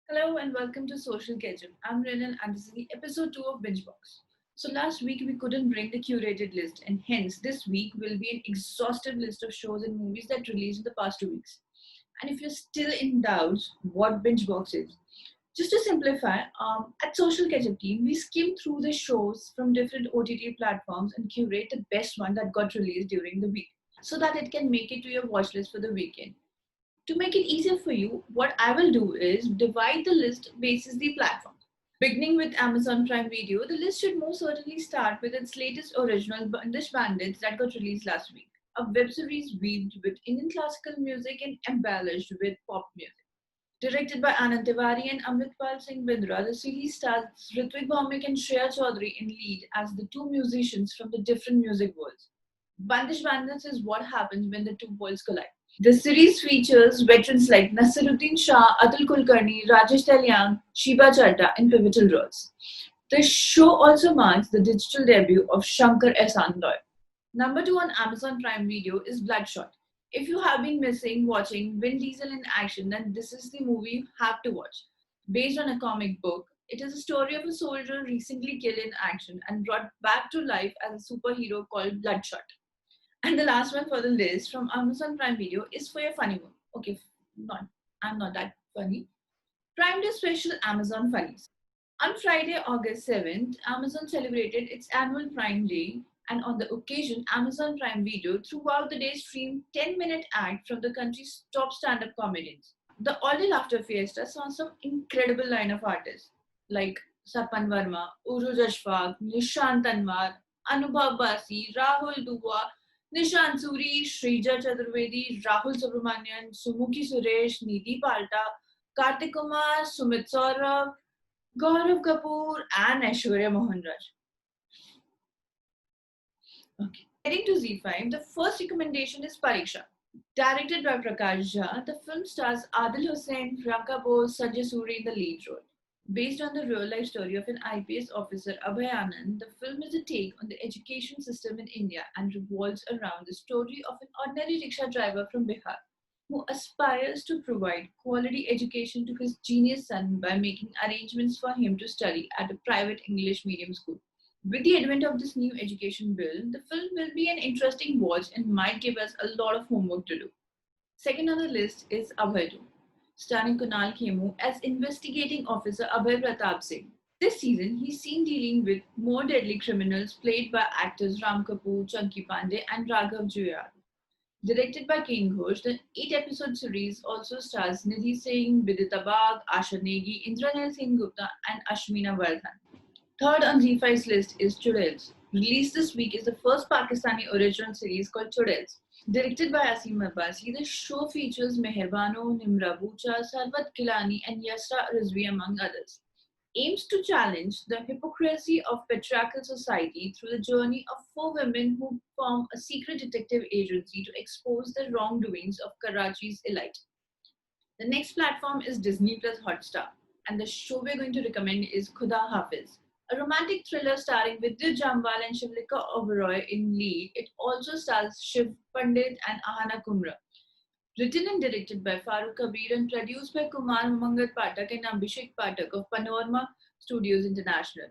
Hello and welcome to Social Ketchup. I'm Renan and this is the episode 2 of Binge Box. So last week we couldn't bring the curated list and hence this week will be an exhaustive list of shows and movies that released in the past 2 weeks. And if you're still in doubt what Binge Box is, just to simplify, at Social Ketchup team we skim through the shows from different OTT platforms and curate the best one that got released during the week so that it can make it to your watch list for the weekend. To make it easier for you, what I will do is divide the list basis the platform. Beginning with Amazon Prime Video, the list should most certainly start with its latest original Bandish Bandits that got released last week. A web series weaved with Indian classical music and embellished with pop music. Directed by Anand Tiwari and Amritpal Singh Bindra, the series stars Ritwik Bhaumik and Shreya Chaudhary in lead as the two musicians from the different music worlds. Bandish Bandits is what happens when the two worlds collide. The series features veterans like Nasiruddin Shah, Atul Kulkarni, Rajesh Talyang, Shiba Chadda in pivotal roles. The show also marks the digital debut of Shankar Ehsaan Loy. Number 2 on Amazon Prime Video is Bloodshot. If you have been missing watching Vin Diesel in action, then this is the movie you have to watch. Based on a comic book, it is a story of a soldier recently killed in action and brought back to life as a superhero called Bloodshot. And the last one for the list from Amazon Prime Video is for your funny mood. Okay, not I'm not that funny. Prime Day special Amazon Funnies. On Friday, August 7th, Amazon celebrated its annual Prime Day, and on the occasion, Amazon Prime Video throughout the day streamed 10-minute act from the country's top stand-up comedians. The All Day Laughter Fiesta saw some incredible line of artists like Sapan Verma, Uruj Ashfaq, Nishant Tanwar, Anubhav Basi, Rahul Dua, Nishant Suri, Shrija Chaturvedi, Rahul Subramanian, Sumuki Suresh, Nidhi Palta, Kartik Kumar, Sumit Saurabh, Gaurav Kapoor, and Aishwarya Mohan Raj. Okay. Heading to ZEE5, the first recommendation is Pariksha. Directed by Prakash Jha, the film stars Adil Hussain, Priyanka Bose, Sanjay Suri in the lead role. Based on the real-life story of an IPS officer, Abhay Anand, the film is a take on the education system in India and revolves around the story of an ordinary rickshaw driver from Bihar who aspires to provide quality education to his genius son by making arrangements for him to study at a private English medium school. With the advent of this new education bill, the film will be an interesting watch and might give us a lot of homework to do. Second on the list is Abhay 2, starring Kunal Khemu as investigating officer Abhay Pratap Singh. This season, he's seen dealing with more deadly criminals played by actors Ram Kapoor, Chunky Pandey, and Raghav Juyar. Directed by Kane Ghosh, the 8-episode series also stars Nidhi Singh, Vidita Bagh, Asha Negi, Indranil Singh Gupta, and Ashmina Vardhan. Third on ZEE5's list is Chudels. Released this week is the first Pakistani original series called Chudels. Directed by Asim Abbasi, the show features Meherbano, Nimra Bucha, Sarwat Gilani, and Yasra Rizvi, among others. Aims to challenge the hypocrisy of patriarchal society through the journey of four women who form a secret detective agency to expose the wrongdoings of Karachi's elite. The next platform is Disney+Hotstar, and the show we're going to recommend is Khuda Hafiz, a romantic thriller starring Vidyut Jambal and Shivlika Oberoi in lead. It also stars Shiv Pandit and Ahana Kumra. Written and directed by Farooq Kabir and produced by Kumar Mangat Pathak and Abhishek Pathak of Panorama Studios International.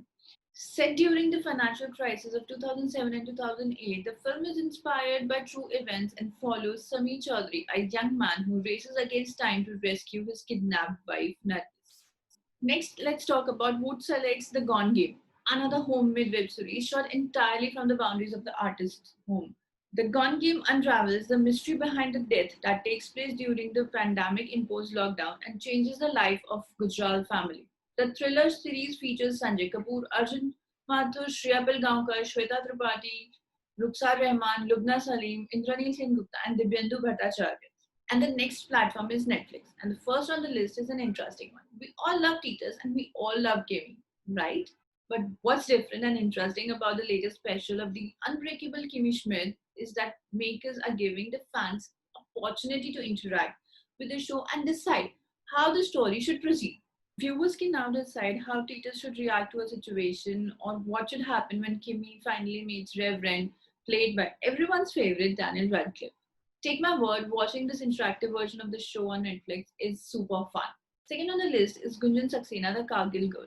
Set during the financial crisis of 2007 and 2008, the film is inspired by true events and follows Sami Chaudhary, a young man who races against time to rescue his kidnapped wife, Nargis. Next, let's talk about Voot Selects The Gone Game, another homemade web series shot entirely from the boundaries of the artist's home. The Gone Game unravels the mystery behind the death that takes place during the pandemic-imposed lockdown and changes the life of Gujral family. The thriller series features Sanjay Kapoor, Arjun Mathur, Shreya Pilgaonkar, Shweta Tripathi, Rukhsar Rahman, Lubna Salim, Indranil Singh Gupta, and Dibyendu Bhattacharya. And the next platform is Netflix. And the first on the list is an interesting one. We all love teachers and we all love gaming, right? But what's different and interesting about the latest special of the Unbreakable Kimmy Schmidt is that makers are giving the fans opportunity to interact with the show and decide how the story should proceed. Viewers can now decide how teachers should react to a situation or what should happen when Kimmy finally meets Reverend, played by everyone's favorite Daniel Radcliffe. Take my word, watching this interactive version of the show on Netflix is super fun. Second on the list is Gunjan Saxena, the Kargil girl.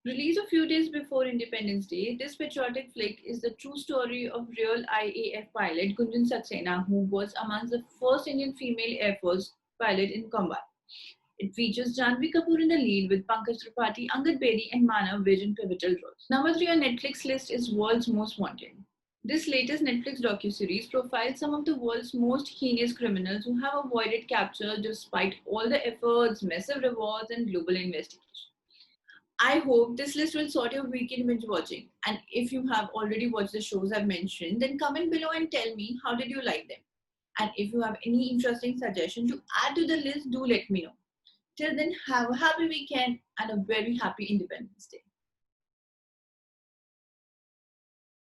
Released a few days before Independence Day, this patriotic flick is the true story of real IAF pilot Gunjan Saxena, who was amongst the first Indian female Air Force pilot in combat. It features Janvi Kapoor in the lead with Pankaj Tripathi, Angad Bedi, and Manav Vij in pivotal roles. Number 3 on Netflix list is World's Most Wanted. This latest Netflix docuseries profiles some of the world's most heinous criminals who have avoided capture despite all the efforts, massive rewards, and global investigation. I hope this list will sort your weekend binge watching. And if you have already watched the shows I've mentioned, then comment below and tell me how did you like them. And if you have any interesting suggestion to add to the list, do let me know. Till then, have a happy weekend and a very happy Independence Day.